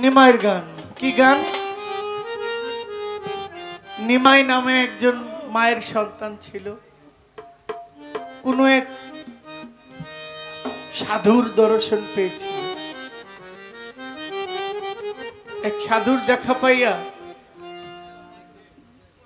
নিমাইয়ের গান। কি গান? নিমাই নামে একজন মায়ের সন্তান ছিল। কোন এক সাধুর দর্শন পেয়েছিল। এক সাধুর দেখা পাইয়া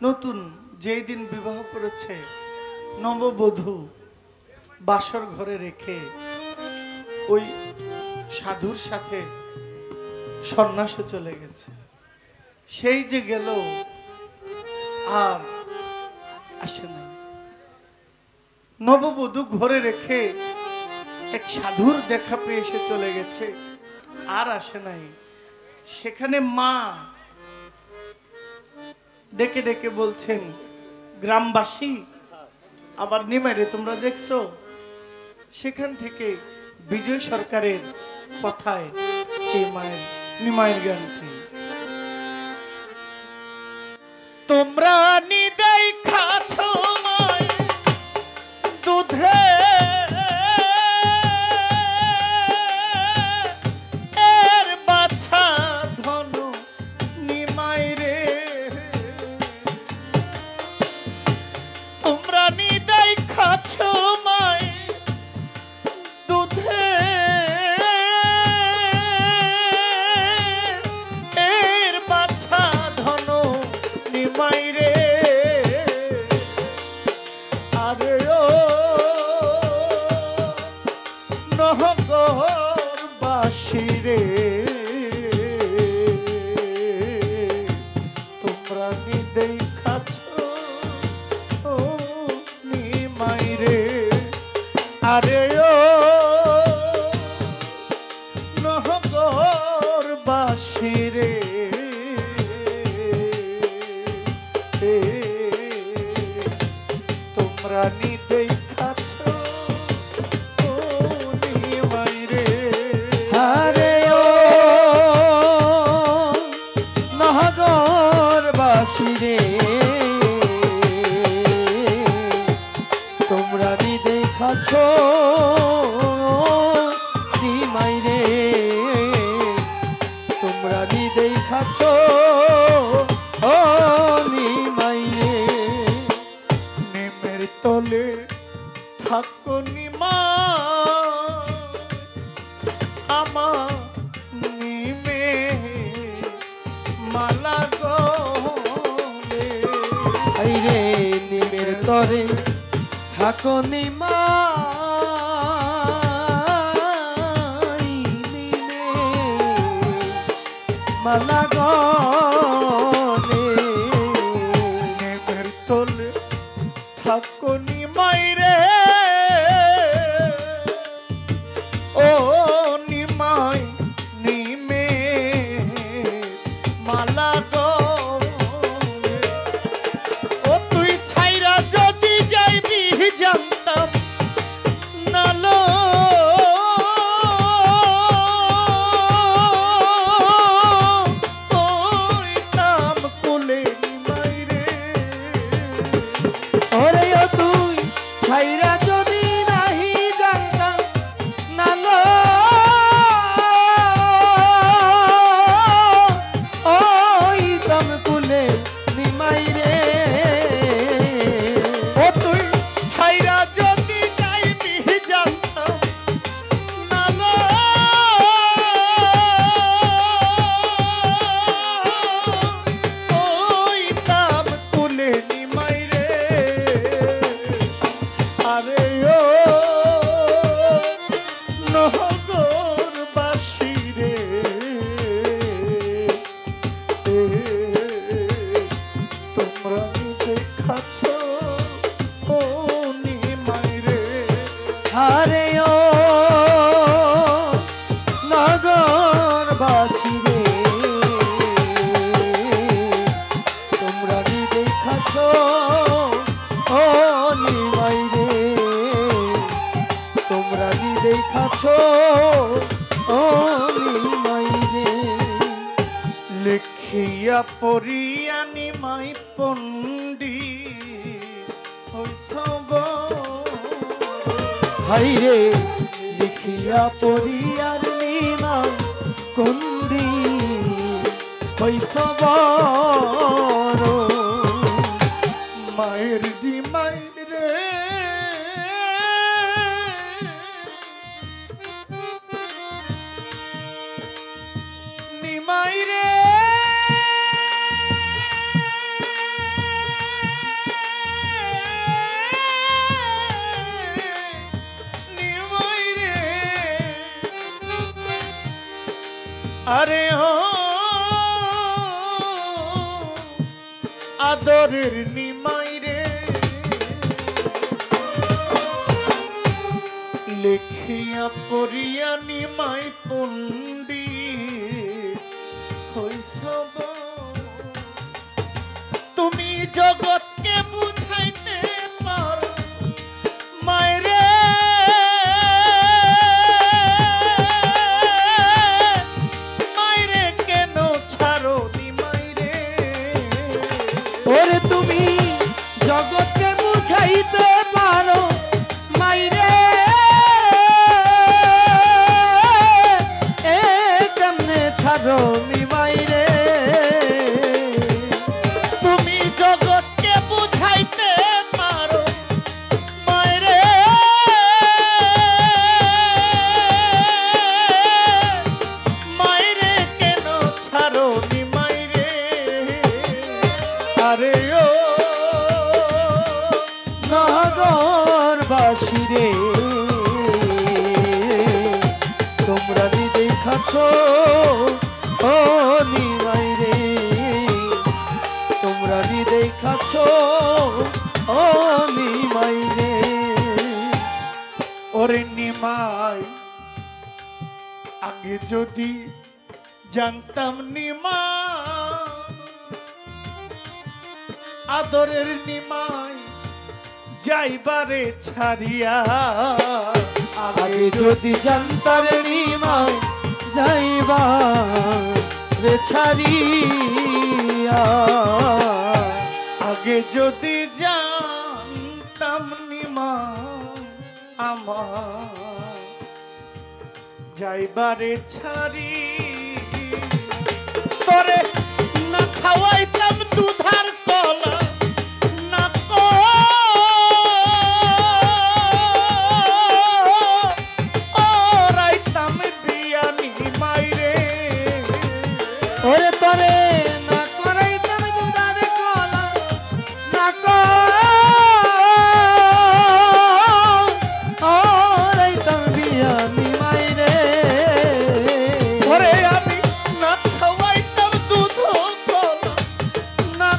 নতুন যেই দিন বিবাহ করেছে নববধূ বাসর ঘরে রেখে ওই সাধুর সাথে সন্ন্যাসে চলে গেছে। সেই যে গেল আর আসে না। নববধূ ঘরে রেখে এক সাধুর দেখা পেয়ে এসে চলে গেছে, আর আসে নাই। সেখানে মা ডেকে ডেকে বলছেন, গ্রামবাসী আবার নিমাইরে তোমরা দেখছো? সেখান থেকে বিজয় সরকারের কথায় এই মায়ের নিমাইয়ের গানটি। তোমরা নিদাই খাছো মায় দুধে এর বাছা ধনু নিমাইরে, তোমরা নিদাই খাছো মায় দুধে এর বাছা ধনু নিমাইরে। আরে ও নহগরবাসী রে, তোমরা নিদেই খাছো নিমাইরে। আরে ও নহগরবাসী রে, তোমরা নিদেই খাছো নিমাইরে। আরে ও নহগরবাসী রে, তোমরা নিদেই খাছো নিমাইরে, তোমরা নিদেই খাছো ও নিমাইরে। নিমের তলে থাকো নিমা আমার নিমে মালা গলে। আইরে নিমের তরে থাকো নিমাই, নিমে মালা গলে। নিমের তলে থাকো নিমাইরে, ও নিমাই নিমে মালা গলে। ও তুই ছাইরা যদি যাইবি জানতাম নালো, ওই নাম কোলে নিমাইরে। ওরে ও তুই ছাইরা যদি নাহি জানতাম নালো, ওই দম কুলে নিমাইরে। ও তুই ছাইরা যদি যাইবি জানতাম নালো, ওই নাম কোলে নিমাইরে। আরে ও নহগরবাসী রে, তোমরা দেখাছো ও নিমাইরে। আরে ও নগরবাসী রে, তোমরা দেখাছো ও নিমাইরে, তোমরা দেখাছো ও নিমাইরে। লিখিয়া পড়িয়া নিমাই পণ্ডিত হইছ গো। হাইরে লিখিয়া পড়িয়ার নিমাই কুন্দি হইছ বড় মায়ের ডিমাই রে নিমাই রে নিমাই রে আরে ও আদরের নিমাই রে লেখিয়া পড়িয়া নিমাই পণ্ডিত হইছ তুমি জগৎকে বুঝাইতে পারো মায়েরে মায়েরে কেন ছাড়ো নিমাই রে ওরে তুমি জগৎকে বুঝাইতে পারো মাইরে এ কেমনে ছাড়ো মাইরে তুমি জগৎকে বুঝাইতে পারো মায়েরে মায়েরে কেন ছাড়ো নিমাই রে আরে ও নগরবাসী রে তোমরা নি দেখাছ ও নিমাই রে তোমরা নি দেখাছ ও নিমাই রে ওরে নিমাই আগে যদি জানতাম নিমা আদরের নিমাই যাইবারে ছাড়িয়া আগে যদি জানতার নিমাই যাইবা রে ছাড়িয়া আগে যদি জানতাম নিমা আমার যাইবারে ছাড়ি তোরে না খাওয়াইতাম দুধার কলা না রাইতাম বিয়ানি মাইরে ওরে তরে না করাইতাম দুধার কলা না করাইতাম বিয়ানি মাইরে ওরে আমি না খাওয়াইতাম দুধ কলা না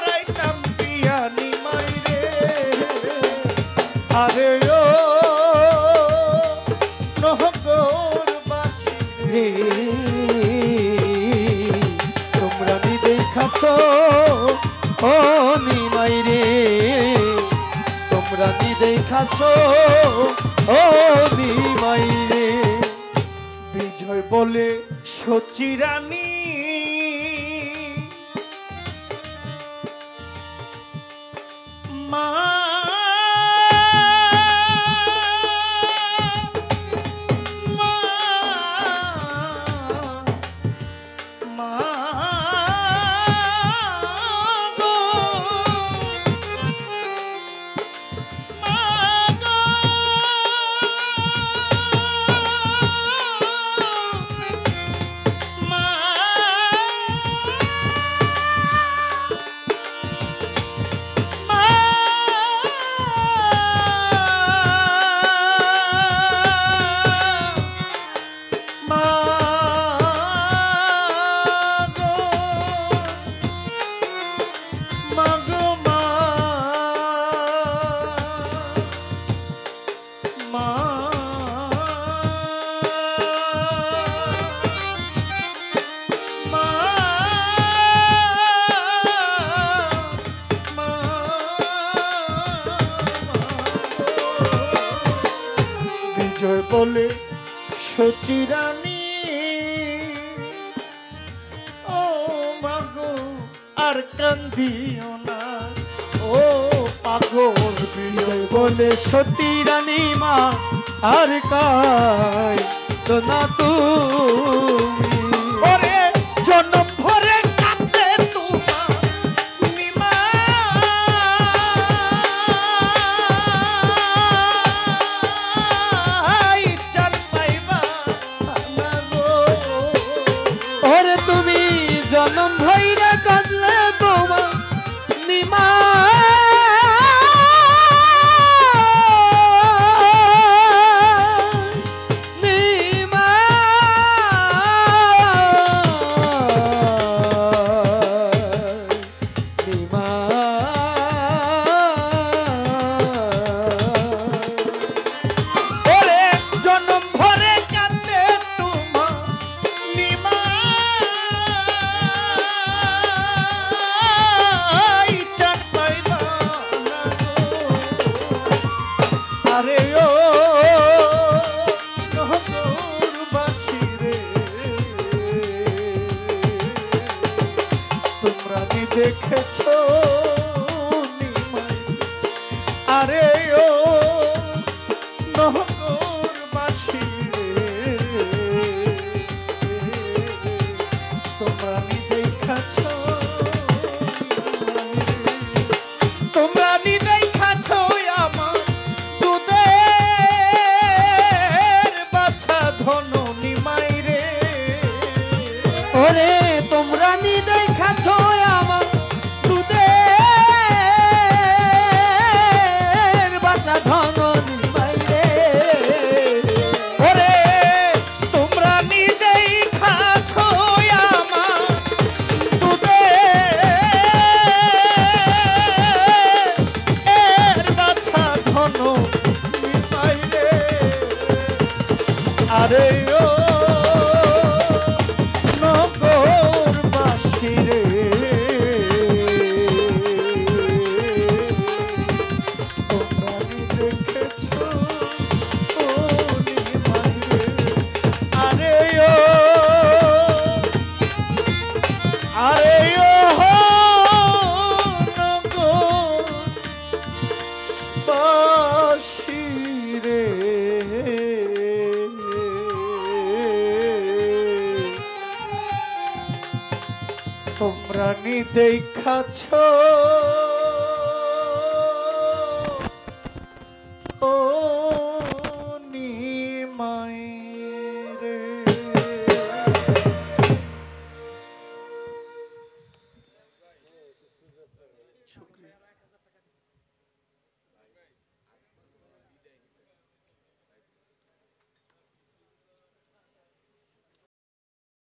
রাইতাম বিয়ানি মাইরে আরে ও নহগরবাসী রে তোমরা নি দেখাছ ও নিমাই রে তোমরা নি দেখাছ ও নিমাই রে বিজয় বলে সচিরানী মা মা মা গো মা গো মা বিজয় বলে সচিরানী ও মাগো আর কান্দিও না ও সাগর বিজয় বলে সতী রানী মা আর কাই তো না তুমি ওরে জনম ভরে কাঁদে তোমার নিমাই চাঁদ পাইবা না গো। ওরে তুমি জনম ভৈরা কাঁদলে তোমার নিমা ওরে জনম ভরে কাঁদে তোমার নিমাই চাঁদ পাইবা না গো। আরে ও নগরবাসী রে, তোমরা কি দেখেছো নিমাই? আরে ও নগরবাসী রে, তোমরা কি দেখেছো নিমাই? তোমরা কি দেখেছো আমার দুধের বাচ্চা ধনু নিমাই রে? ওরে তোমরা নি দেখাছো আমার দুধের বাচ্চা ধননি বাইরে ওরে তোমরা নিজেই খাছো আমার দুধের বাচ্চা ধনু নিমাই রে। আরে ও নগরবাসী রে, তোমরা কি দেখেছো ও নিমাই রে? আরে ও নগরবাসী রে, তোমরা নি দেখাছো